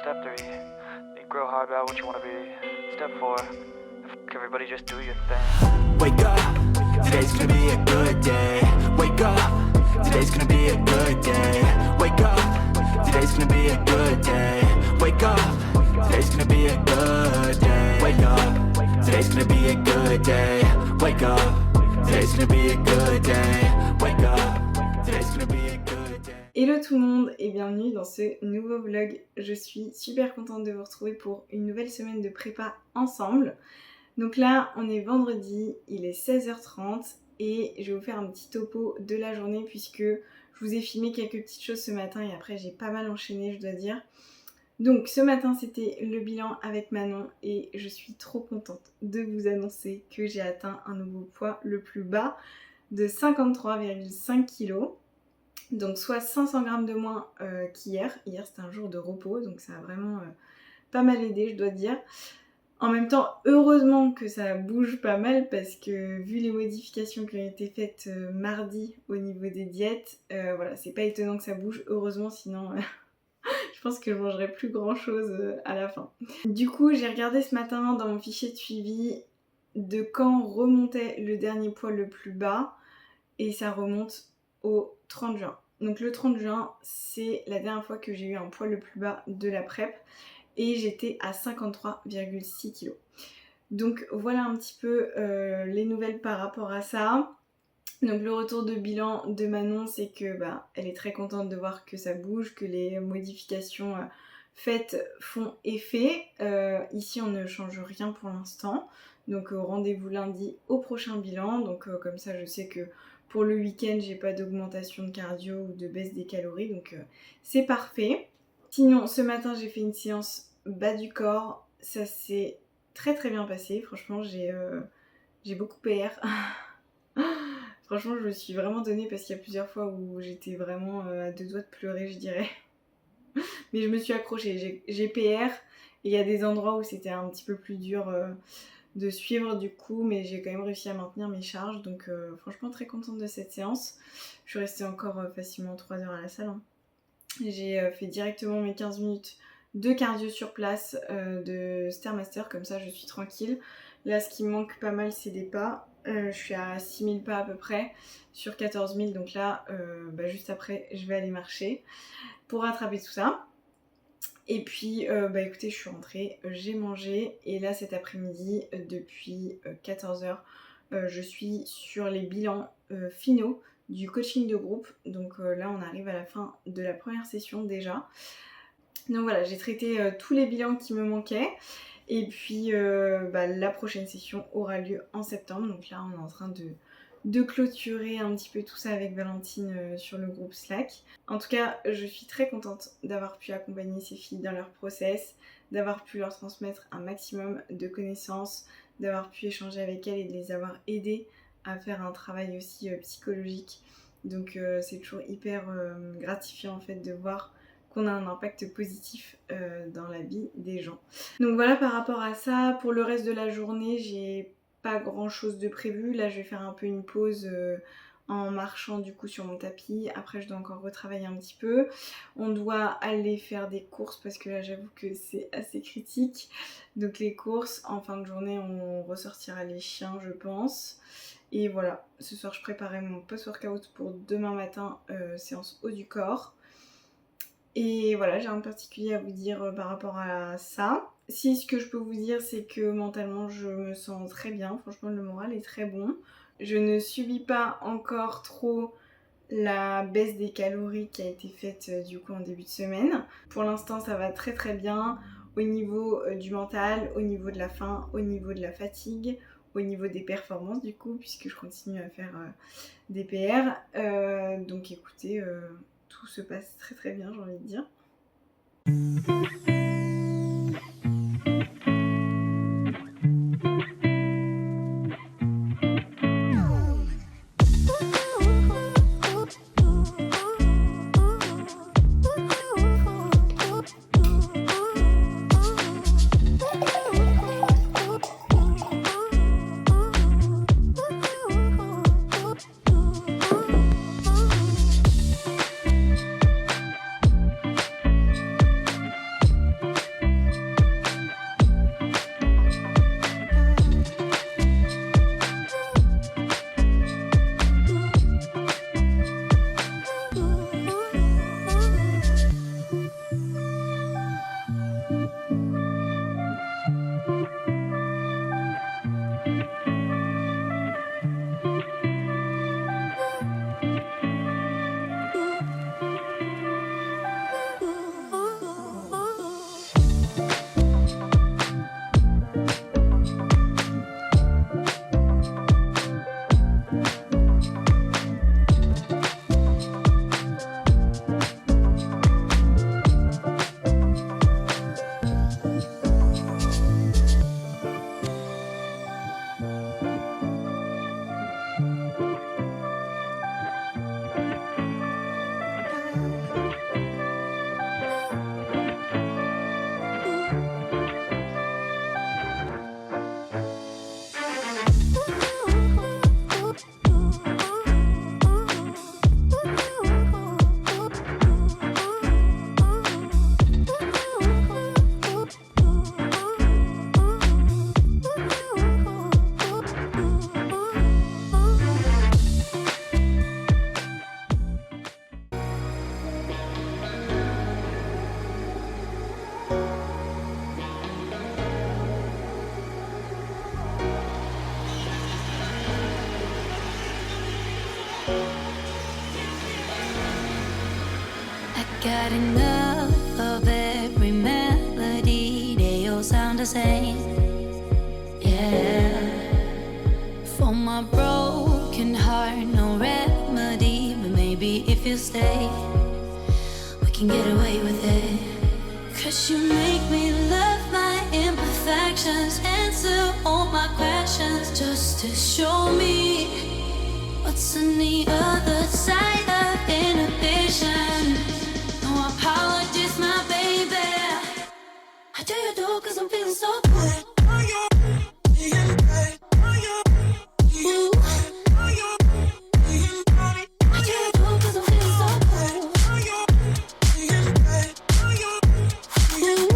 Step 3, think real hard about what you want to be. Step 4, everybody just do your thing. Wake up, today's gonna be a good day. Wake up, today's gonna be a good day. Wake up, today's gonna be a good day. Wake up, today's gonna be a good day. Wake up, today's gonna be a good day. Wake up, today's gonna be a good day. Wake up, today's gonna be a good day. Hello tout le monde et bienvenue dans ce nouveau vlog. Je suis super contente de vous retrouver pour une nouvelle semaine de prépa ensemble. Donc là, on est vendredi, il est 16h30 et je vais vous faire un petit topo de la journée puisque je vous ai filmé quelques petites choses ce matin et après j'ai pas mal enchaîné, je dois dire. Donc ce matin c'était le bilan avec Manon et je suis trop contente de vous annoncer que j'ai atteint un nouveau poids le plus bas de 53,5 kg. Donc soit 500 grammes de moins qu'hier. Hier c'était un jour de repos donc ça a vraiment pas mal aidé, je dois dire. En même temps, heureusement que ça bouge pas mal parce que vu les modifications qui ont été faites mardi au niveau des diètes, voilà, c'est pas étonnant que ça bouge, heureusement, sinon je pense que je mangerai plus grand chose à la fin. Du coup, j'ai regardé ce matin dans mon fichier de suivi de quand remontait le dernier poids le plus bas et ça remonte au 30 juin. Donc le 30 juin, c'est la dernière fois que j'ai eu un poids le plus bas de la PrEP. Et j'étais à 53,6 kg. Donc voilà un petit peu les nouvelles par rapport à ça. Donc le retour de bilan de Manon, c'est que elle est très contente de voir que ça bouge, que les modifications faites font effet. Ici on ne change rien pour l'instant. Donc rendez-vous lundi au prochain bilan. Donc comme ça je sais que pour le week-end j'ai pas d'augmentation de cardio ou de baisse des calories. Donc c'est parfait. Sinon, ce matin, j'ai fait une séance bas du corps. Ça s'est très très bien passé. Franchement, j'ai beaucoup PR. Franchement, je me suis vraiment donnée parce qu'il y a plusieurs fois où j'étais vraiment à deux doigts de pleurer, je dirais. Mais je me suis accrochée. J'ai PR et il y a des endroits où c'était un petit peu plus dur de suivre du coup. Mais j'ai quand même réussi à maintenir mes charges. Donc franchement, très contente de cette séance. Je suis restée encore facilement 3 heures à la salle. J'ai fait directement mes 15 minutes de cardio sur place de Stairmaster, comme ça je suis tranquille. Là ce qui me manque pas mal c'est des pas, je suis à 6000 pas à peu près sur 14 000 donc là juste après je vais aller marcher pour rattraper tout ça. Et puis écoutez je suis rentrée, j'ai mangé et là cet après-midi depuis 14h je suis sur les bilans finaux du coaching de groupe. Donc là on arrive à la fin de la première session déjà. Donc voilà, j'ai traité tous les bilans qui me manquaient. Et puis la prochaine session aura lieu en septembre. Donc là on est en train de clôturer un petit peu tout ça avec Valentine sur le groupe Slack. En tout cas, je suis très contente d'avoir pu accompagner ces filles dans leur process, d'avoir pu leur transmettre un maximum de connaissances, d'avoir pu échanger avec elles et de les avoir aidées à faire un travail aussi psychologique. Donc c'est toujours hyper gratifiant en fait de voir qu'on a un impact positif dans la vie des gens. Donc voilà par rapport à ça, pour le reste de la journée, j'ai pas grand chose de prévu. Là je vais faire un peu une pause en marchant du coup sur mon tapis. Après je dois encore retravailler un petit peu. On doit aller faire des courses parce que là j'avoue que c'est assez critique. Donc les courses, en fin de journée on ressortira les chiens je pense. Et voilà, ce soir je préparais mon post-workout pour demain matin, séance haut du corps. Et voilà, j'ai rien de particulier à vous dire par rapport à ça. Si ce que je peux vous dire c'est que mentalement je me sens très bien, franchement le moral est très bon. Je ne subis pas encore trop la baisse des calories qui a été faite du coup en début de semaine. Pour l'instant ça va très très bien au niveau du mental, au niveau de la faim, au niveau de la fatigue, au niveau des performances du coup puisque je continue à faire des PR. Donc écoutez, tout se passe très très bien j'ai envie de dire. the same. Yeah. For my broken heart, no remedy. But maybe if you stay, we can get away with it. 'Cause you make me love my imperfections, answer all my questions, just to show me what's on the other side of inhibition. No apologies, my baby. I do you do 'cause I'm feeling so good. Ooh. I do you do 'cause I'm feeling so good. Ooh.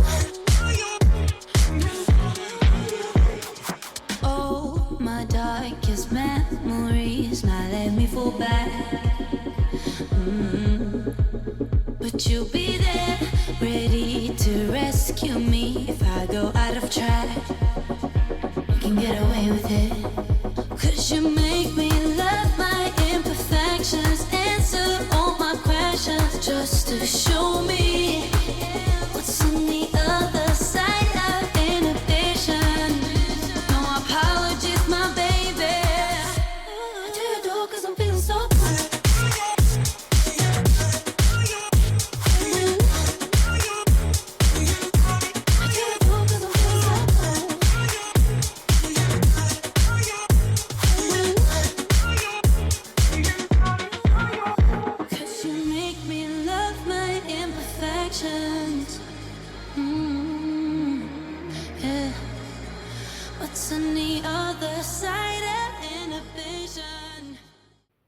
Oh, my darkest memories now let me fall back. But you'll be there, ready to rescue me if I go out of track. You can get away with it. 'Cause you make me love my imperfections, answer all my questions, just to show me what's on the other side of inhibition. No apologies, my baby. I do you do 'cause I'm feeling so good.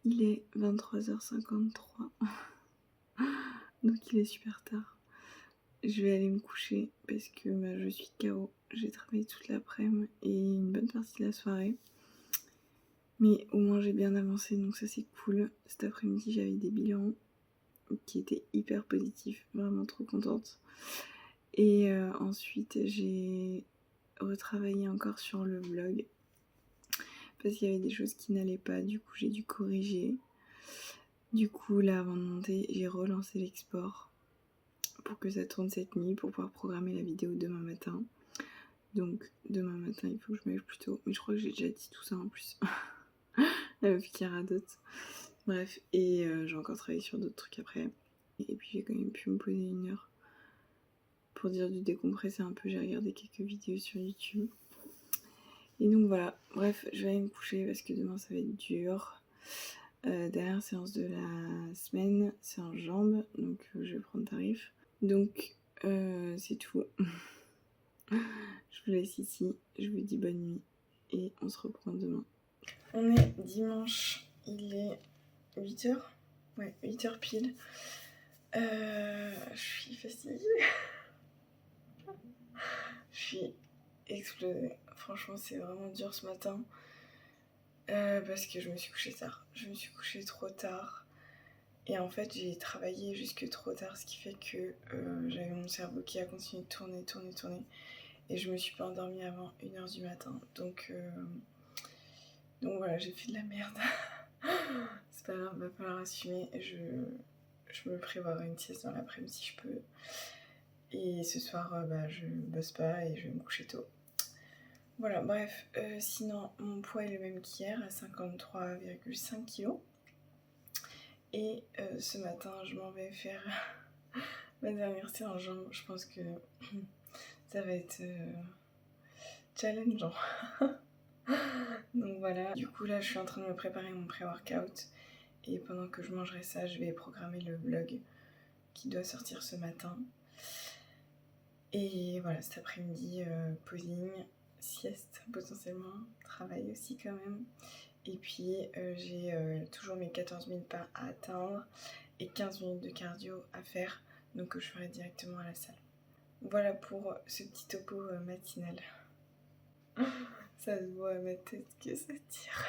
Il est 23h53, donc il est super tard. Je vais aller me coucher parce que je suis KO. J'ai travaillé toute l'après-midi et une bonne partie de la soirée. Mais au moins j'ai bien avancé, donc ça c'est cool. Cet après-midi j'avais des bilans qui étaient hyper positifs, vraiment trop contente. Et ensuite j'ai retravaillé encore sur le vlog parce qu'il y avait des choses qui n'allaient pas, du coup j'ai dû corriger. Du coup là avant de monter j'ai relancé l'export pour que ça tourne cette nuit pour pouvoir programmer la vidéo demain matin. Donc demain matin il faut que je me lève plus tôt, mais je crois que j'ai déjà dit tout ça en plus. La meuf qui radote. Bref, et j'ai encore travaillé sur d'autres trucs après. Et puis j'ai quand même pu me poser 1 heure pour dire du décompresser un peu. J'ai regardé quelques vidéos sur YouTube. Et donc voilà, bref, je vais aller me coucher parce que demain ça va être dur. Dernière séance de la semaine, c'est en jambes, donc je vais prendre tarif. Donc c'est tout. Je vous laisse ici, je vous dis bonne nuit et on se reprend demain. On est dimanche, il est 8h. Ouais, 8h pile. Je suis fatiguée. Je suis explosée. Franchement, c'est vraiment dur ce matin. Parce que je me suis couchée tard. Je me suis couchée trop tard. Et en fait, j'ai travaillé jusque trop tard, ce qui fait que j'avais mon cerveau qui a continué de tourner. Et je me suis pas endormie avant 1h du matin. Donc voilà, j'ai fait de la merde. C'est pas grave, va falloir assumer. Je me prévoirai une sieste dans l'après-midi si je peux. Et ce soir, je bosse pas et je vais me coucher tôt. Voilà, bref. Sinon, mon poids est le même qu'hier, à 53,5 kg. Et ce matin, je m'en vais faire ma dernière séance en jambes. Je pense que ça va être challengeant. Donc voilà. Du coup, là, je suis en train de me préparer mon pré-workout. Et pendant que je mangerai ça, je vais programmer le vlog qui doit sortir ce matin. Et voilà, cet après-midi, posing, sieste potentiellement, travail aussi quand même. Et puis j'ai toujours mes 14 000 pas à atteindre et 15 minutes de cardio à faire, donc je ferai directement à la salle. Voilà pour ce petit topo matinal. Ça se voit à ma tête que ça tire.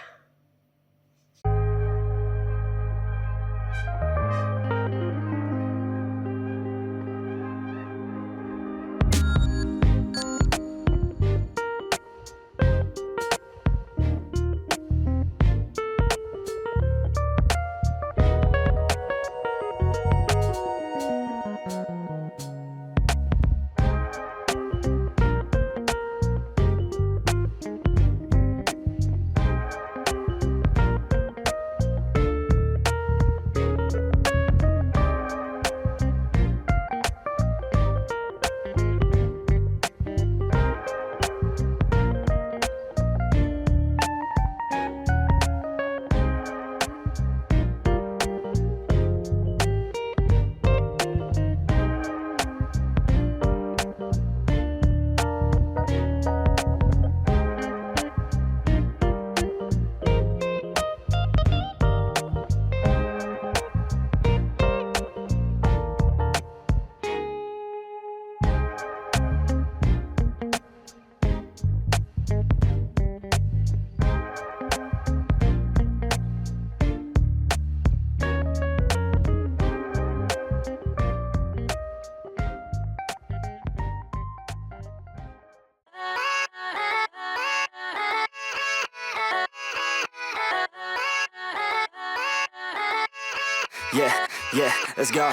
Yeah, let's go.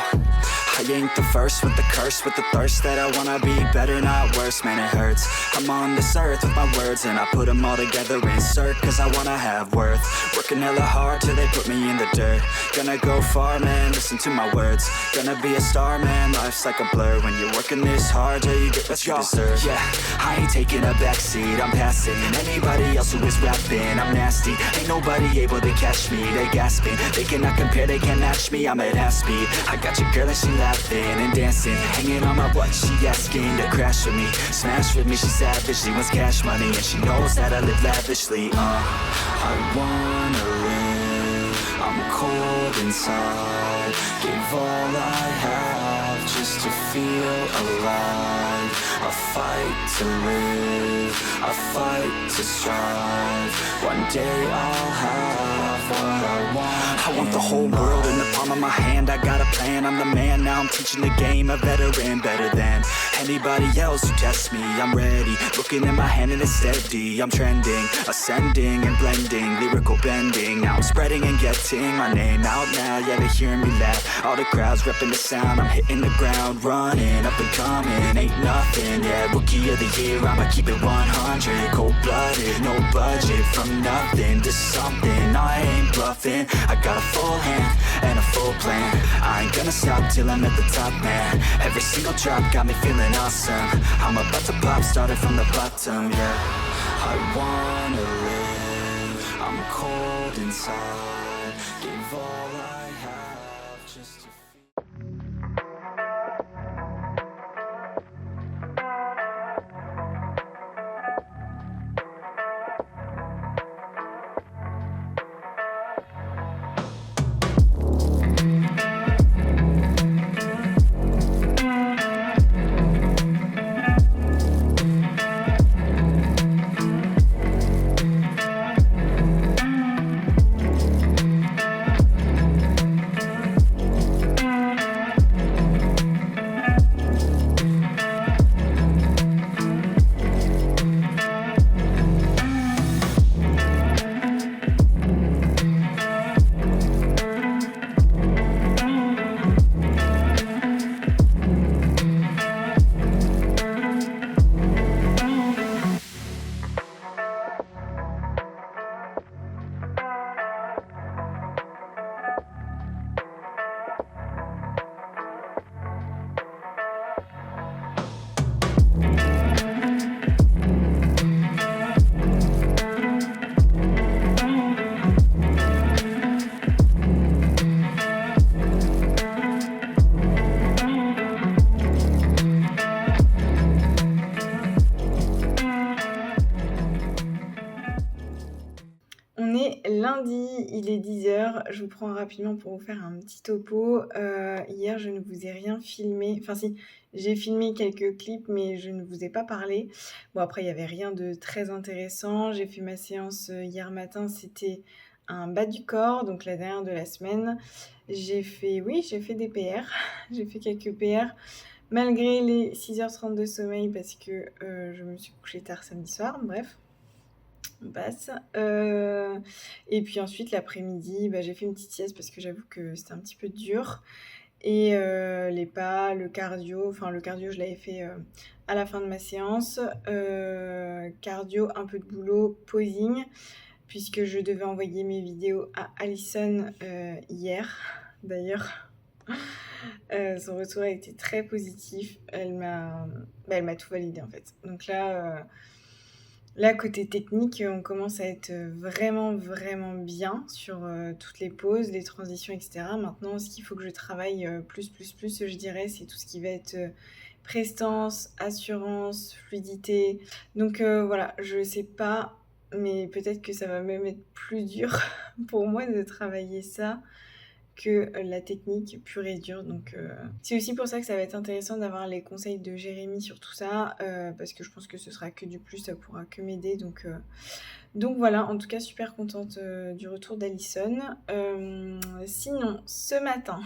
I ain't the first with the curse, with the thirst that I wanna be better, not worse, man it hurts. I'm on this earth with my words and I put them all together, insert, cause I wanna have worth. Working hella hard till they put me in the dirt. Gonna go far, man, listen to my words. Gonna be a star, man, life's like a blur. When you're working this hard, yeah, you get what you deserve. Yeah, I ain't taking a backseat, I'm passing anybody else who is rapping. I'm nasty, ain't nobody able to catch me. They gasping, they cannot compare, they can't match me. I'm at half speed, I got your girl and she laughing and dancing, hanging on my butt, she asking to crash with me, smash with me, she savage, she wants cash money and she knows that I live lavishly. I wanna live, I'm cold inside, give all I have just to feel alive. I fight to live, I fight to strive, one day I'll have what I want. I want the whole world in the palm of my hand, I got a plan, I'm the man, now I'm teaching the game, a veteran, better than anybody else who tests me. I'm ready, looking at my hand and it's steady, I'm trending, ascending and blending, lyrical bending, now I'm spreading and getting my name out now, yeah they hearing me laugh, all the crowds repping the sound, I'm hitting the ground, running, up and coming, ain't nothing, yeah, rookie of the year, I'ma keep it 100, cold-blooded, no budget, from nothing to something, I ain't bluffing, I got a full hand and a full plan, I ain't gonna stop till I'm at the top, man, every single drop got me feeling awesome, I'm about to pop, started from the bottom, yeah, I wanna live, I'm cold inside, give all I have just to feel. On est lundi, il est 10h. Je vous prends rapidement pour vous faire un petit topo. Hier, je ne vous ai rien filmé. Enfin si, j'ai filmé quelques clips, mais je ne vous ai pas parlé. Bon, après, il n'y avait rien de très intéressant. J'ai fait ma séance hier matin. C'était un bas du corps, donc la dernière de la semaine. J'ai fait des PR. J'ai fait quelques PR. Malgré les 6h30 de sommeil, parce que je me suis couchée tard samedi soir. Bref. On passe. Et puis ensuite, l'après-midi, j'ai fait une petite sieste parce que j'avoue que c'était un petit peu dur. Et les pas, le cardio, je l'avais fait à la fin de ma séance. Cardio, un peu de boulot, posing, puisque je devais envoyer mes vidéos à Alison hier, d'ailleurs. Son retour a été très positif. Elle m'a tout validé en fait. Donc là, côté technique, on commence à être vraiment, vraiment bien sur toutes les pauses, les transitions, etc. Maintenant, ce qu'il faut que je travaille plus, je dirais, c'est tout ce qui va être prestance, assurance, fluidité. Donc voilà, je sais pas, mais peut-être que ça va même être plus dur pour moi de travailler ça que la technique pure et dure. Donc c'est aussi pour ça que ça va être intéressant d'avoir les conseils de Jérémy sur tout ça, parce que je pense que ce sera que du plus, ça pourra que m'aider. Donc voilà, en tout cas super contente du retour d'Alison. Sinon, ce matin,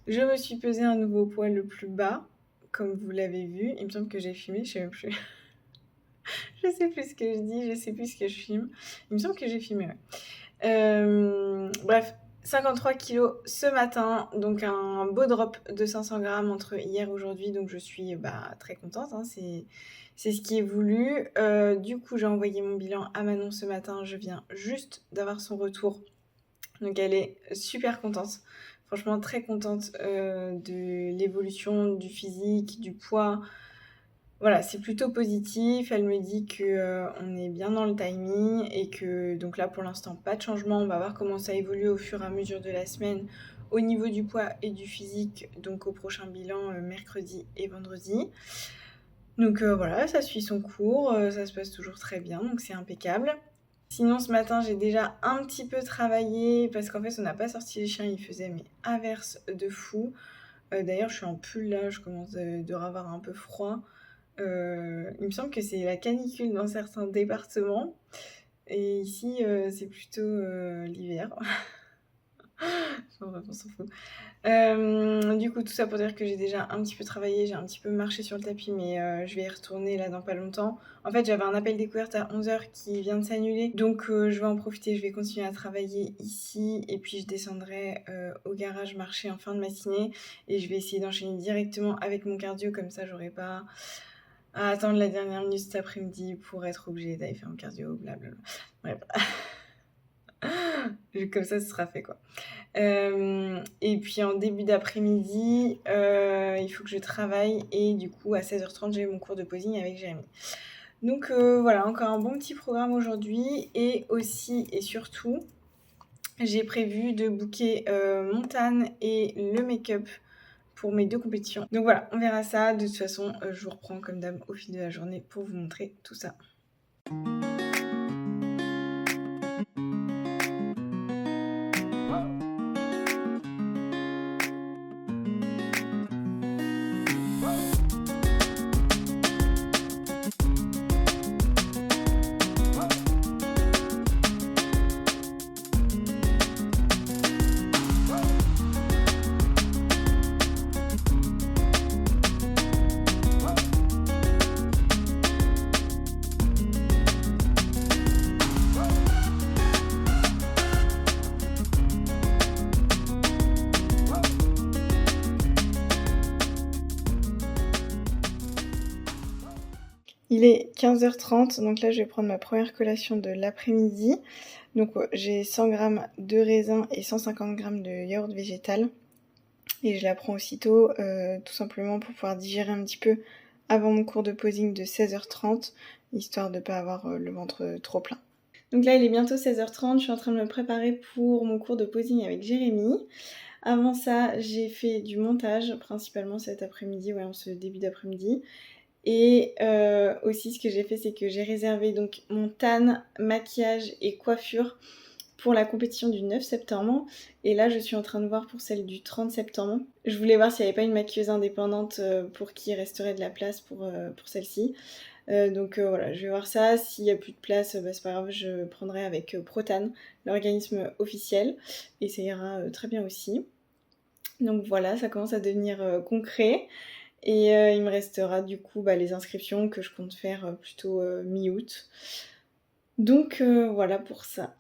je me suis pesé un nouveau poids le plus bas, comme vous l'avez vu. Il me semble que j'ai filmé, je sais même plus. Je sais plus ce que je dis, je sais plus ce que je filme. Il me semble que j'ai filmé, ouais. Bref, 53 kilos ce matin, donc un beau drop de 500 grammes entre hier et aujourd'hui, donc je suis très contente, hein, c'est ce qui est voulu. Du coup, j'ai envoyé mon bilan à Manon ce matin, je viens juste d'avoir son retour, donc elle est super contente, franchement très contente de l'évolution du physique, du poids. Voilà, c'est plutôt positif. Elle me dit qu'on est bien dans le timing et que donc là pour l'instant pas de changement. On va voir comment ça évolue au fur et à mesure de la semaine au niveau du poids et du physique, donc au prochain bilan mercredi et vendredi. Donc voilà, ça suit son cours, ça se passe toujours très bien, donc c'est impeccable. Sinon ce matin j'ai déjà un petit peu travaillé parce qu'en fait on n'a pas sorti les chiens, il faisait mais averse de fou. D'ailleurs je suis en pull là, je commence de avoir un peu froid. Il me semble que c'est la canicule dans certains départements et ici c'est plutôt l'hiver. Enfin, bref, on s'en fout. Du coup tout ça pour dire que j'ai déjà un petit peu travaillé, j'ai un petit peu marché sur le tapis, mais je vais y retourner là dans pas longtemps. En fait j'avais un appel découverte à 11h qui vient de s'annuler, donc je vais en profiter, je vais continuer à travailler ici et puis je descendrai au garage marcher en fin de matinée et je vais essayer d'enchaîner directement avec mon cardio, comme ça j'aurai pas à attendre la dernière minute cet après-midi pour être obligée d'aller faire mon cardio, blablabla. Bref. Comme ça, ce sera fait, quoi. Et puis en début d'après-midi, il faut que je travaille et du coup, à 16h30, j'ai mon cours de posing avec Jérémy. Donc voilà, encore un bon petit programme aujourd'hui et aussi et surtout, j'ai prévu de booker mon tan et le make-up pour mes 2 compétitions. Donc voilà, on verra ça. De toute façon, je vous reprends comme d'hab au fil de la journée pour vous montrer tout ça. Il est 15h30, donc là je vais prendre ma première collation de l'après-midi. Donc j'ai 100 g de raisin et 150 g de yaourt végétal. Et je la prends aussitôt, tout simplement pour pouvoir digérer un petit peu avant mon cours de posing de 16h30, histoire de ne pas avoir le ventre trop plein. Donc là il est bientôt 16h30, je suis en train de me préparer pour mon cours de posing avec Jérémy. Avant ça, j'ai fait du montage, principalement cet après-midi, en ce début d'après-midi. Et aussi ce que j'ai fait, c'est que j'ai réservé donc mon tan, maquillage et coiffure pour la compétition du 9 septembre. Et là je suis en train de voir pour celle du 30 septembre. Je voulais voir s'il n'y avait pas une maquilleuse indépendante pour qui resterait de la place pour celle-ci. Donc voilà, je vais voir ça. S'il n'y a plus de place, c'est pas grave, je prendrai avec Protan, l'organisme officiel. Et ça ira très bien aussi. Donc voilà, ça commence à devenir concret. Et il me restera du coup les inscriptions que je compte faire plutôt mi-août. Donc voilà pour ça.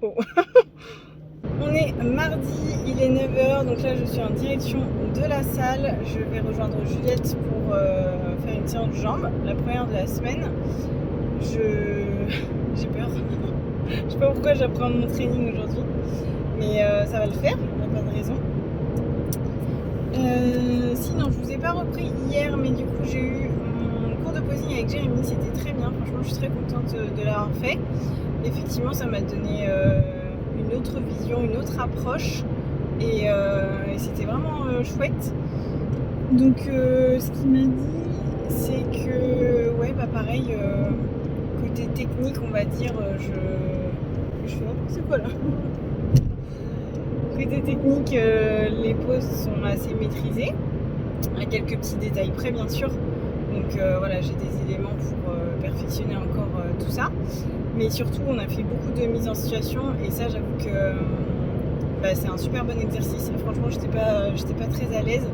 Oh. On est mardi, il est 9h, donc là je suis en direction de la salle. Je vais rejoindre Juliette pour faire une séance de jambes, la première de la semaine. J'ai peur. Je sais pas pourquoi j'apprends mon training aujourd'hui, mais ça va le faire, il n'y a pas de raison. Sinon, je vous ai pas repris hier, mais du coup j'ai eu mon cours de posing avec Jérémy, c'était très bien, franchement je suis très contente de l'avoir fait. Effectivement ça m'a donné une autre vision, une autre approche et c'était vraiment chouette. Donc ce qu'il m'a dit, c'est que ouais bah pareil, côté technique on va dire, je fais n'importe quoi là. Côté technique, les poses sont assez maîtrisées, à quelques petits détails près bien sûr. Donc voilà, j'ai des éléments pour perfectionner encore tout ça. Mais surtout, on a fait beaucoup de mise en situation et ça, j'avoue que bah, c'est un super bon exercice. Franchement, j'étais pas très à l'aise.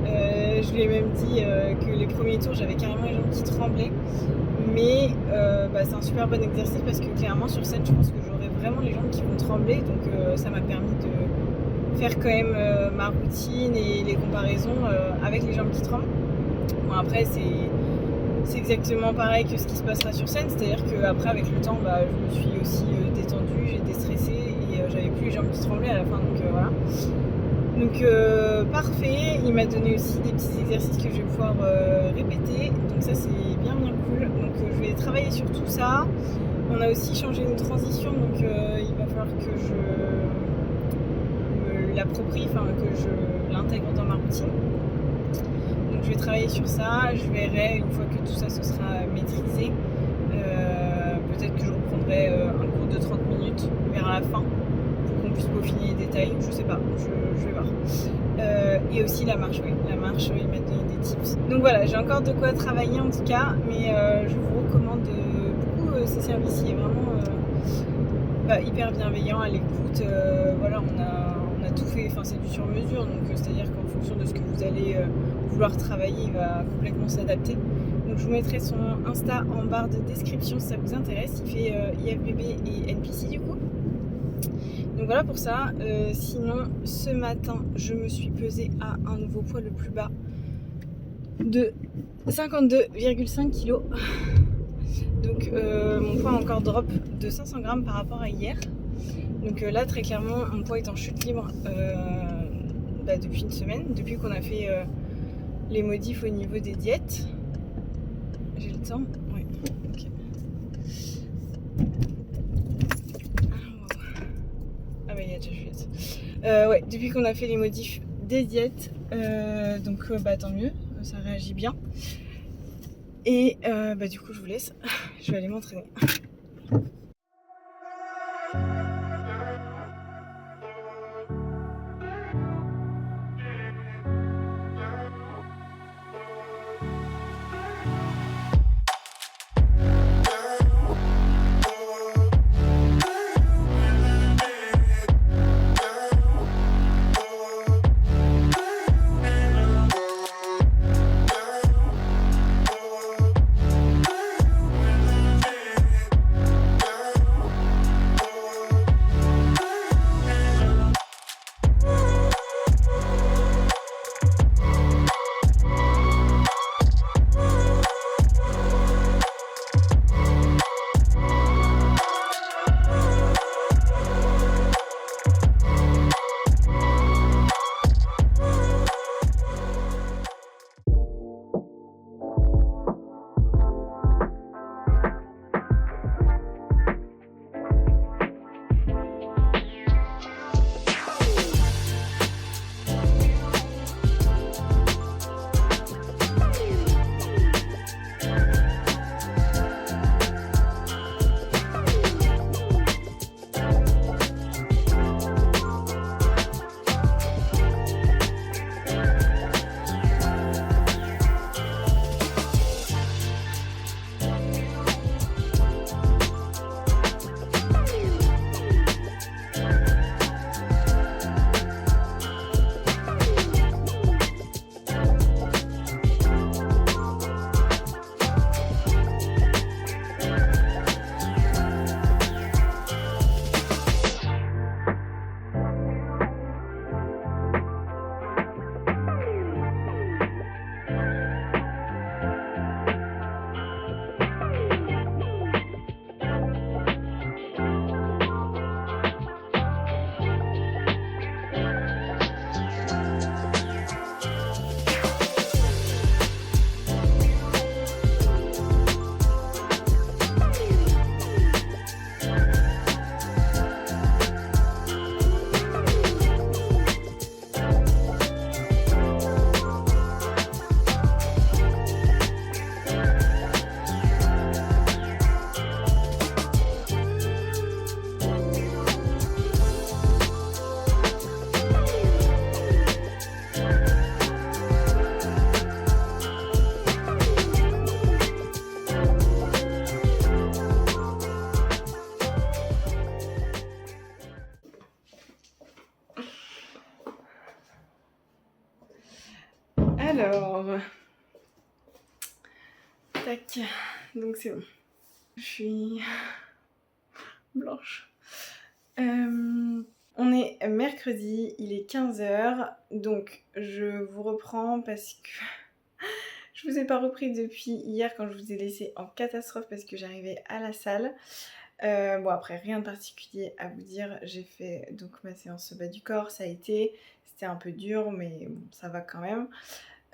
Je lui ai même dit que les premiers tours, j'avais carrément les jambes qui tremblaient. Mais bah, c'est un super bon exercice parce que clairement, sur scène, je pense que j'aurai vraiment les jambes qui vont trembler. Donc ça m'a permis de faire quand même ma routine et les comparaisons avec les jambes qui tremblent. Bon, après, c'est exactement pareil que ce qui se passera sur scène, c'est-à-dire qu'après avec le temps bah, je me suis aussi détendue, j'ai déstressé et j'avais plus les jambes qui tremblaient à la fin, donc voilà. Donc parfait, il m'a donné aussi des petits exercices que je vais pouvoir répéter, donc ça c'est bien cool. Donc je vais travailler sur tout ça. On a aussi changé une transition, donc il va falloir que je me l'approprie, enfin que je l'intègre dans ma routine. Donc je vais travailler sur ça, je verrai une fois que tout ça se sera maîtrisé. Peut-être que je reprendrai un cours de 30 minutes vers la fin pour qu'on puisse peaufiner les détails, je sais pas, je vais voir. Et aussi la marche, oui, la marche, il m'a donné des tips. Donc voilà, j'ai encore de quoi travailler en tout cas, mais je vous recommande beaucoup ces services, il est vraiment hyper bienveillant, à l'écoute. Voilà, on a tout fait, enfin c'est du sur mesure, donc c'est-à-dire qu'en fonction de ce que vous allez vouloir travailler, il va complètement s'adapter. Donc je vous mettrai son Insta en barre de description si ça vous intéresse. Il fait IFBB et NPC du coup. Donc voilà pour ça. Sinon ce matin je me suis pesée à un nouveau poids le plus bas de 52,5 kg. Donc mon poids a encore drop de 500 grammes par rapport à hier. Donc là très clairement mon poids est en chute libre depuis une semaine, depuis qu'on a fait les modifs au niveau des diètes. J'ai le temps? Oui, ok. Ah bah il y a déjà chute. Ouais, depuis qu'on a fait les modifs des diètes, donc tant mieux, ça réagit bien. Et du coup je vous laisse, je vais aller m'entraîner. Alors, tac, donc c'est bon. Je suis blanche. On est mercredi, il est 15h, donc je vous reprends parce que je vous ai pas repris depuis hier quand je vous ai laissé en catastrophe parce que j'arrivais à la salle. Bon après rien de particulier à vous dire, j'ai fait donc ma séance bas du corps, ça a été, c'était un peu dur mais bon, ça va quand même.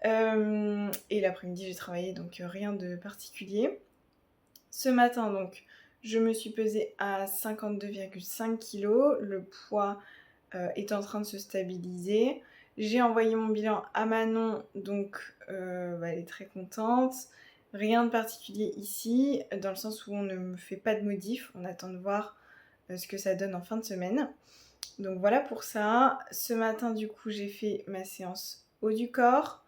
Et l'après-midi j'ai travaillé donc rien de particulier. Ce matin donc je me suis pesée à 52,5 kg, le poids est en train de se stabiliser. J'ai envoyé mon bilan à Manon, donc elle est très contente. Rien de particulier ici, dans le sens où on ne me fait pas de modif, on attend de voir ce que ça donne en fin de semaine. Donc voilà pour ça. Ce matin du coup j'ai fait ma séance haut du corps,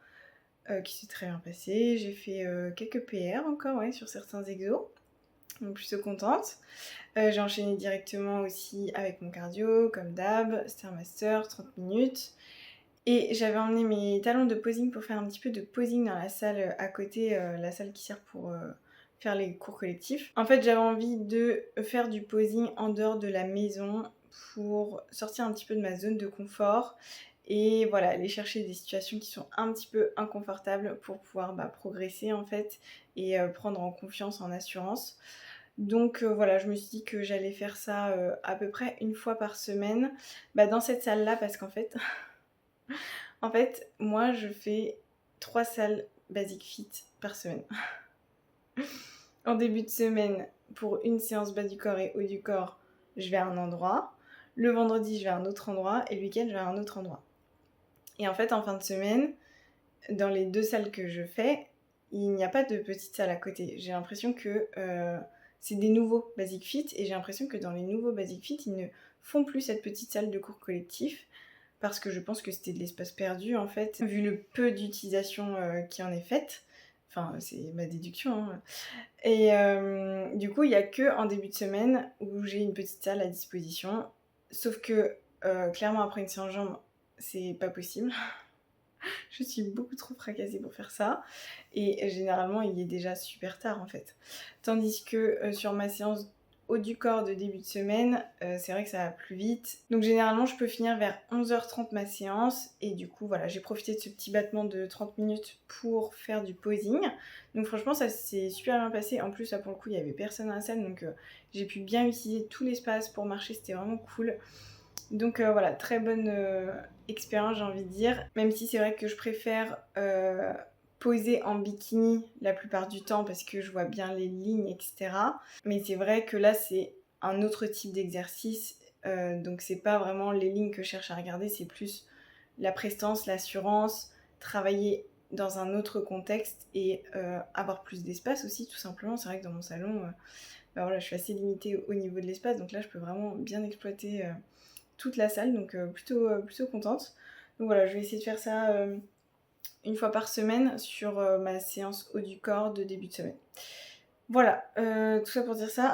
qui s'est très bien passée. J'ai fait quelques PR encore sur certains exos. Donc plutôt contente. J'ai enchaîné directement aussi avec mon cardio, comme d'hab, Stairmaster, 30 minutes. Et j'avais emmené mes talons de posing pour faire un petit peu de posing dans la salle à côté, la salle qui sert pour faire les cours collectifs. En fait, j'avais envie de faire du posing en dehors de la maison pour sortir un petit peu de ma zone de confort. Et voilà, aller chercher des situations qui sont un petit peu inconfortables pour pouvoir progresser en fait et prendre en confiance, en assurance. Donc voilà, je me suis dit que j'allais faire ça à peu près une fois par semaine dans cette salle-là parce qu'en fait, moi je fais 3 salles Basic Fit par semaine. En début de semaine, pour une séance bas du corps et haut du corps, je vais à un endroit. Le vendredi, je vais à un autre endroit et le week-end, je vais à un autre endroit. Et en fait, en fin de semaine, dans les 2 salles que je fais, il n'y a pas de petite salle à côté. J'ai l'impression que c'est des nouveaux Basic Fit et j'ai l'impression que dans les nouveaux Basic Fit, ils ne font plus cette petite salle de cours collectif parce que je pense que c'était de l'espace perdu en fait, vu le peu d'utilisation qui en est faite. Enfin, c'est ma déduction. Hein. Et du coup, il n'y a que en début de semaine où j'ai une petite salle à disposition. Sauf que clairement, après une séance jambes, c'est pas possible. Je suis beaucoup trop fracassée pour faire ça. Et généralement, il est déjà super tard en fait. Tandis que sur ma séance haut du corps de début de semaine, c'est vrai que ça va plus vite. Donc généralement, je peux finir vers 11h30 ma séance. Et du coup, voilà, j'ai profité de ce petit battement de 30 minutes pour faire du posing. Donc franchement, ça s'est super bien passé. En plus, là pour le coup, il n'y avait personne dans la salle. Donc j'ai pu bien utiliser tout l'espace pour marcher. C'était vraiment cool. Donc voilà, très bonne expérience j'ai envie de dire. Même si c'est vrai que je préfère poser en bikini la plupart du temps parce que je vois bien les lignes, etc. Mais c'est vrai que là c'est un autre type d'exercice. Donc c'est pas vraiment les lignes que je cherche à regarder, c'est plus la prestance, l'assurance, travailler dans un autre contexte et avoir plus d'espace aussi tout simplement. C'est vrai que dans mon salon, voilà, je suis assez limitée au niveau de l'espace. Donc là je peux vraiment bien exploiter toute la salle, donc plutôt contente. Donc voilà, je vais essayer de faire ça une fois par semaine sur ma séance haut du corps de début de semaine. Voilà, tout ça pour dire ça.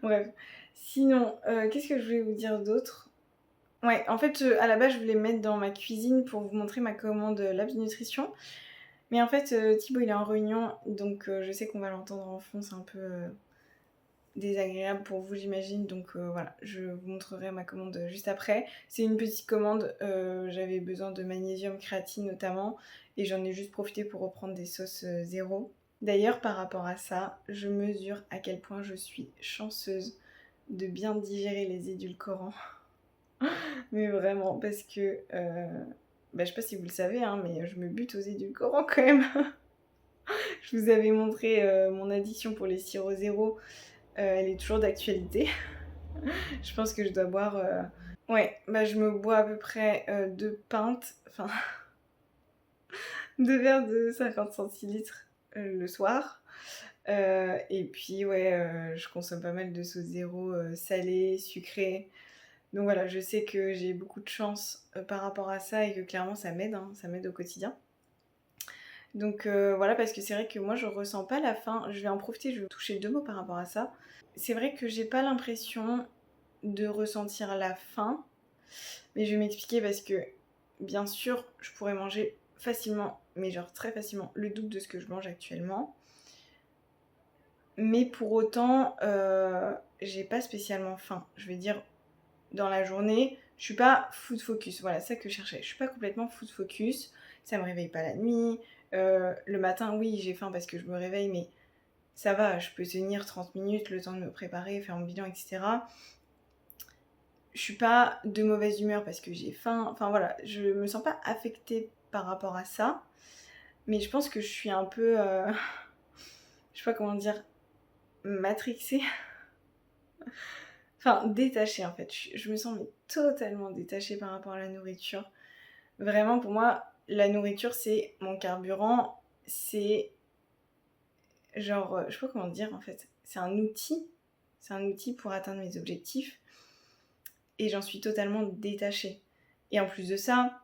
Bref, sinon, qu'est-ce que je voulais vous dire d'autre ? Ouais, en fait, à la base, je voulais me mettre dans ma cuisine pour vous montrer ma commande Labs Nutrition. Mais en fait, Thibaut, il est en réunion, donc je sais qu'on va l'entendre en fond, c'est un peu désagréable pour vous j'imagine, donc voilà, je vous montrerai ma commande juste après. C'est une petite commande, j'avais besoin de magnésium, créatine notamment, et j'en ai juste profité pour reprendre des sauces zéro. D'ailleurs par rapport à ça, je mesure à quel point je suis chanceuse de bien digérer les édulcorants. Mais vraiment, parce que, je sais pas si vous le savez, hein, mais je me bute aux édulcorants quand même. Je vous avais montré mon addiction pour les sirops zéro. Elle est toujours d'actualité. Je pense que je dois boire... je me bois à peu près 2 pintes, enfin 2 verres de 50 centilitres le soir. Et puis je consomme pas mal de sauce zéro salée, sucrée. Donc voilà, je sais que j'ai beaucoup de chance par rapport à ça et que clairement ça m'aide, hein, ça m'aide au quotidien. Donc voilà, parce que c'est vrai que moi je ressens pas la faim. Je vais en profiter, je vais vous toucher 2 mots par rapport à ça. C'est vrai que j'ai pas l'impression de ressentir la faim, mais je vais m'expliquer parce que bien sûr, je pourrais manger facilement, mais genre très facilement, le double de ce que je mange actuellement. Mais pour autant, j'ai pas spécialement faim. Je vais dire, dans la journée, je suis pas food focus. Voilà, c'est ça que je cherchais. Je suis pas complètement food focus. Ça me réveille pas la nuit. Le matin, oui, j'ai faim parce que je me réveille, mais ça va, je peux tenir 30 minutes, le temps de me préparer, faire mon bilan, etc. Je suis pas de mauvaise humeur parce que j'ai faim. Enfin voilà, je me sens pas affectée par rapport à ça. Mais je pense que je suis un peu... je sais pas comment dire... matrixée. Enfin, détachée en fait. Je me sens mais totalement détachée par rapport à la nourriture. Vraiment, pour moi, la nourriture, c'est mon carburant. C'est... genre, je sais pas comment dire en fait. C'est un outil. C'est un outil pour atteindre mes objectifs. Et j'en suis totalement détachée. Et en plus de ça,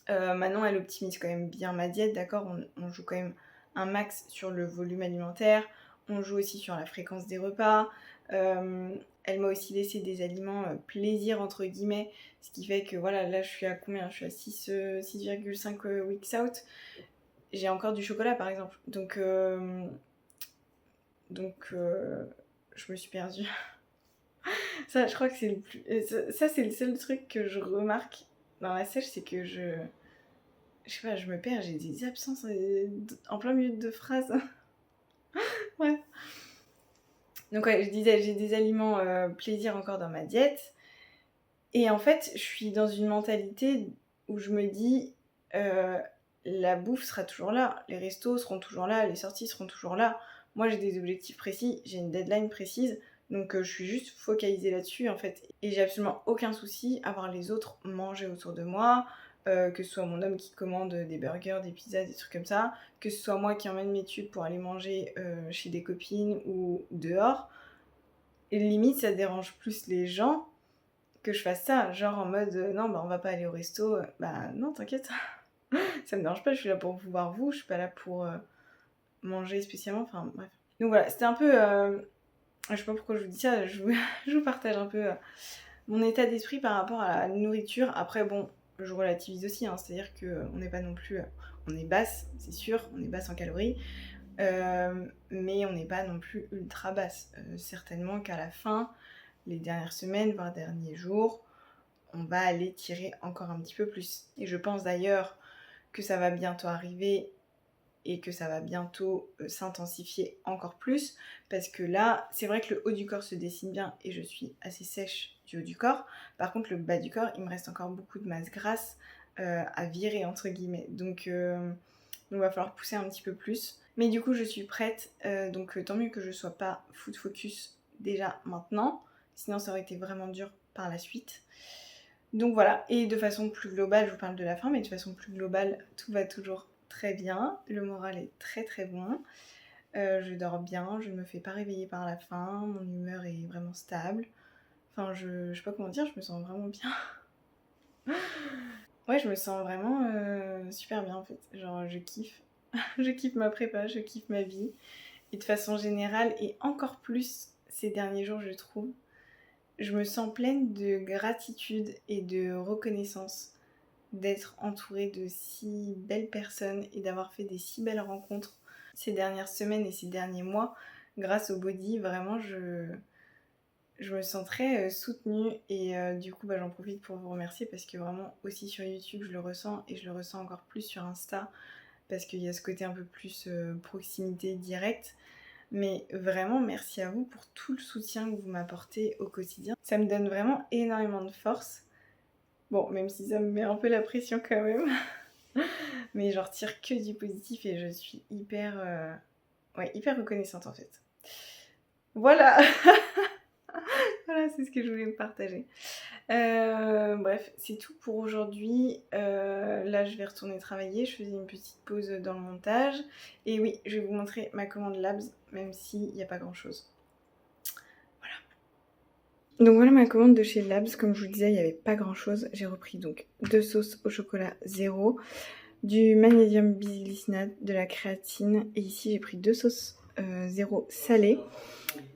Manon, elle optimise quand même bien ma diète, d'accord, on joue quand même un max sur le volume alimentaire, on joue aussi sur la fréquence des repas, elle m'a aussi laissé des aliments plaisir entre guillemets, ce qui fait que voilà, là je suis à combien ? Je suis à 6,5 weeks out, j'ai encore du chocolat par exemple, donc je me suis perdue. Ça, je crois que c'est le plus... Ça, c'est le seul truc que je remarque dans la sèche, c'est que je sais pas, je me perds, j'ai des absences en plein milieu de phrases. Ouais. Donc ouais, je disais, j'ai des aliments plaisir encore dans ma diète. Et en fait, je suis dans une mentalité où je me dis, la bouffe sera toujours là, les restos seront toujours là, les sorties seront toujours là. Moi, j'ai des objectifs précis, j'ai une deadline précise. Donc je suis juste focalisée là-dessus en fait. Et j'ai absolument aucun souci à voir les autres manger autour de moi, que ce soit mon homme qui commande des burgers, des pizzas, des trucs comme ça, que ce soit moi qui emmène mes tubes pour aller manger chez des copines ou dehors. Et limite ça dérange plus les gens que je fasse ça, genre en mode non bah on va pas aller au resto, bah non t'inquiète, ça me dérange pas, je suis là pour vous voir vous, je suis pas là pour manger spécialement, enfin bref. Donc voilà, c'était un peu... je sais pas pourquoi je vous dis ça, je vous partage un peu mon état d'esprit par rapport à la nourriture. Après bon, je relativise aussi, hein, c'est-à-dire qu'on n'est pas non plus... on est basse, c'est sûr, on est basse en calories, mais on n'est pas non plus ultra basse. Certainement qu'à la fin, les dernières semaines, voire derniers jours, on va aller tirer encore un petit peu plus. Et je pense d'ailleurs que ça va bientôt arriver et que ça va bientôt s'intensifier encore plus, parce que là, c'est vrai que le haut du corps se dessine bien et je suis assez sèche du haut du corps. Par contre, le bas du corps, il me reste encore beaucoup de masse grasse à virer, entre guillemets. Donc, il va falloir pousser un petit peu plus. Mais du coup, je suis prête, donc tant mieux que je sois pas food focus déjà maintenant, sinon ça aurait été vraiment dur par la suite. Donc voilà, et de façon plus globale, je vous parle de la fin, mais de façon plus globale, tout va toujours très bien, le moral est très très bon, je dors bien, je ne me fais pas réveiller par la faim, mon humeur est vraiment stable, enfin je sais pas comment dire, je me sens vraiment bien. Ouais, je me sens vraiment super bien en fait, genre je kiffe, je kiffe ma prépa, je kiffe ma vie, et de façon générale, et encore plus ces derniers jours je trouve, je me sens pleine de gratitude et de reconnaissance d'être entourée de si belles personnes et d'avoir fait des si belles rencontres ces dernières semaines et ces derniers mois grâce au body. Vraiment je me sens très soutenue et du coup j'en profite pour vous remercier parce que vraiment aussi sur YouTube je le ressens et je le ressens encore plus sur Insta parce qu'il y a ce côté un peu plus proximité directe. Mais vraiment merci à vous pour tout le soutien que vous m'apportez au quotidien. Ça me donne vraiment énormément de force. Bon, même si ça me met un peu la pression quand même. Mais j'en retire que du positif et je suis hyper reconnaissante en fait. Voilà. Voilà, c'est ce que je voulais vous partager. Bref, c'est tout pour aujourd'hui. Là, je vais retourner travailler. Je faisais une petite pause dans le montage. Et oui, je vais vous montrer ma commande Labs, même s'il n'y a pas grand-chose. Voilà. Donc voilà ma commande de chez Labs. Comme je vous le disais, il n'y avait pas grand-chose. J'ai repris donc 2 sauces au chocolat 0, du magnésium bisglycinate, de la créatine. Et ici, j'ai pris 2 sauces 0 salées.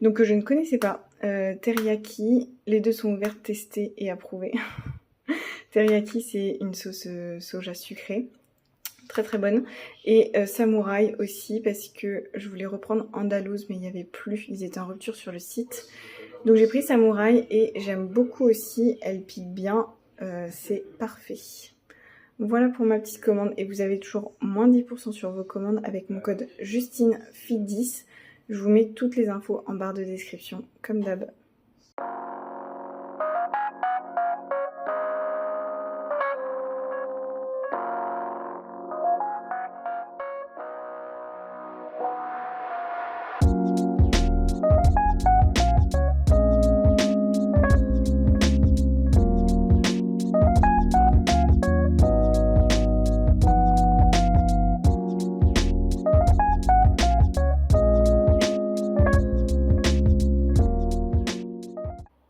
Donc que je ne connaissais pas, teriyaki, les deux sont ouvertes, testées et approuvées. Teriyaki, c'est une sauce soja sucrée. Très très bonne. Et Samouraï aussi, parce que je voulais reprendre Andalouse, mais il n'y avait plus. Ils étaient en rupture sur le site. Donc j'ai pris Samouraï et j'aime beaucoup aussi. Elle pique bien. C'est parfait. Voilà pour ma petite commande. Et vous avez toujours moins 10% sur vos commandes avec mon code JustineFit10. Je vous mets toutes les infos en barre de description, comme d'hab.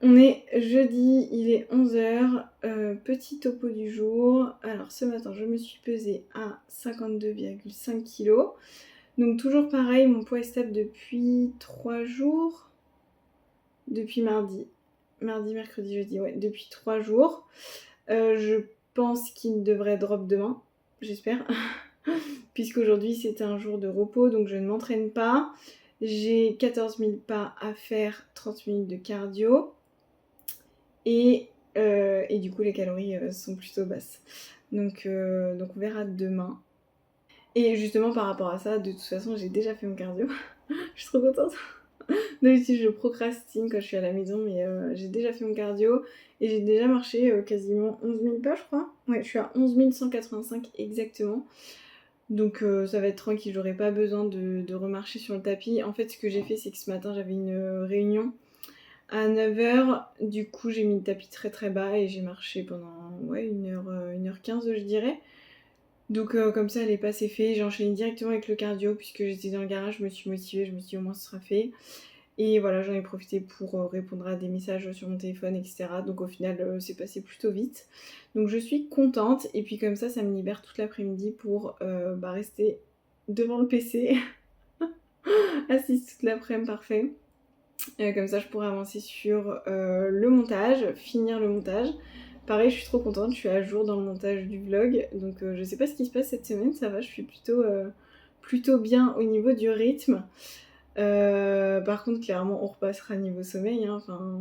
On est jeudi, il est 11h, petit topo du jour. Alors ce matin je me suis pesée à 52,5 kg. Donc toujours pareil, mon poids est stable depuis 3 jours. Depuis mardi, mercredi, jeudi, ouais, depuis 3 jours. Je pense qu'il devrait drop demain, j'espère. Puisqu'aujourd'hui c'était un jour de repos, donc je ne m'entraîne pas. J'ai 14 000 pas à faire, 30 minutes de cardio. Et du coup les calories sont plutôt basses. Donc on verra demain. Et justement par rapport à ça, de toute façon j'ai déjà fait mon cardio. Je suis trop contente. D'habitude je procrastine quand je suis à la maison, mais j'ai déjà fait mon cardio. Et j'ai déjà marché quasiment 11 000 pas je crois. Ouais, je suis à 11 185 exactement. Donc ça va être tranquille, j'aurai pas besoin de remarcher sur le tapis. En fait ce que j'ai fait c'est que ce matin j'avais une réunion à 9h, du coup j'ai mis le tapis très très bas et j'ai marché pendant 1h15 je dirais. Donc comme ça elle est pas assez fait, j'ai enchaîné directement avec le cardio puisque j'étais dans le garage, je me suis motivée, je me suis dit au moins ce sera fait. Et voilà, j'en ai profité pour répondre à des messages sur mon téléphone, etc. Donc au final c'est passé plutôt vite. Donc je suis contente et puis comme ça me libère toute l'après-midi pour rester devant le PC, assise toute l'après-midi, parfait. Comme ça je pourrais avancer sur le montage, finir le montage. Pareil, je suis trop contente, je suis à jour dans le montage du vlog. Donc je sais pas ce qui se passe cette semaine, ça va, je suis plutôt bien au niveau du rythme. Par contre clairement on repassera niveau sommeil, hein. Enfin,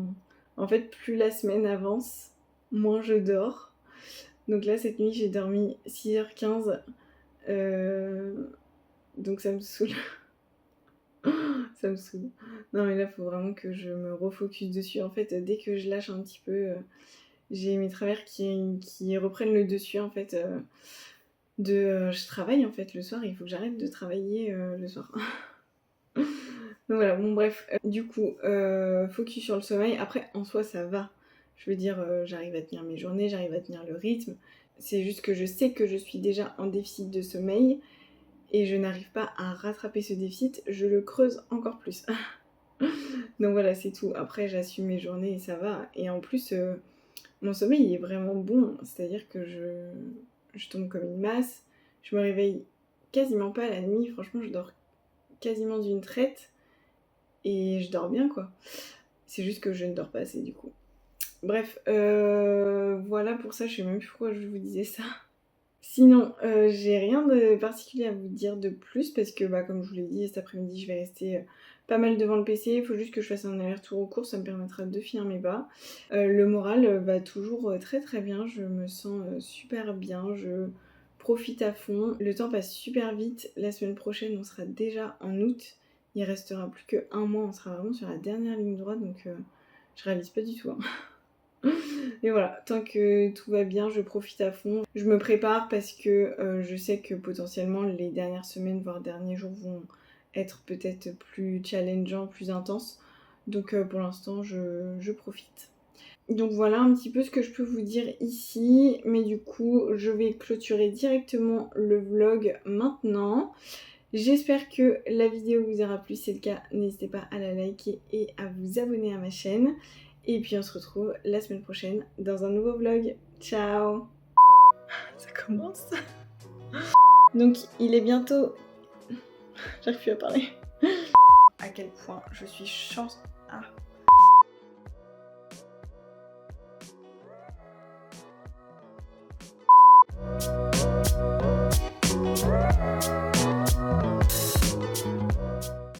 en fait plus la semaine avance, moins je dors. Donc là cette nuit j'ai dormi 6h15. Donc ça me saoule. Ça me saoule. Non mais là faut vraiment que je me refocus dessus. En fait dès que je lâche un petit peu, j'ai mes travers qui reprennent le dessus en fait. Je travaille en fait le soir, il faut que j'arrête de travailler le soir. Donc voilà, bon bref. Du coup, focus sur le sommeil. Après en soi ça va. Je veux dire, j'arrive à tenir mes journées, j'arrive à tenir le rythme. C'est juste que je sais que je suis déjà en déficit de sommeil. Et je n'arrive pas à rattraper ce déficit, je le creuse encore plus. Donc voilà, c'est tout. Après, j'assume mes journées et ça va. Et en plus, mon sommeil il est vraiment bon. C'est-à-dire que je tombe comme une masse. Je me réveille quasiment pas la nuit. Franchement, je dors quasiment d'une traite. Et je dors bien, quoi. C'est juste que je ne dors pas assez, du coup. Bref, voilà pour ça. Je sais même plus pourquoi je vous disais ça. Sinon, j'ai rien de particulier à vous dire de plus parce que comme je vous l'ai dit, cet après-midi je vais rester pas mal devant le PC. Il faut juste que je fasse un aller-retour aux courses, ça me permettra de finir mes bas. Le moral va toujours très très bien, je me sens super bien, je profite à fond. Le temps passe super vite, la semaine prochaine on sera déjà en août. Il restera plus que 1 mois, on sera vraiment sur la dernière ligne droite, donc je réalise pas du tout. Hein. Et voilà, tant que tout va bien, je profite à fond. Je me prépare parce que je sais que potentiellement les dernières semaines, voire derniers jours vont être peut-être plus challengeants, plus intenses. Donc pour l'instant, je profite. Donc voilà un petit peu ce que je peux vous dire ici. Mais du coup, je vais clôturer directement le vlog maintenant. J'espère que la vidéo vous aura plu. Si c'est le cas, n'hésitez pas à la liker et à vous abonner à ma chaîne. Et puis on se retrouve la semaine prochaine dans un nouveau vlog. Ciao! Ça commence. Donc il est bientôt... J'arrive plus à parler. À quel point je suis chanceuse... Ah. day.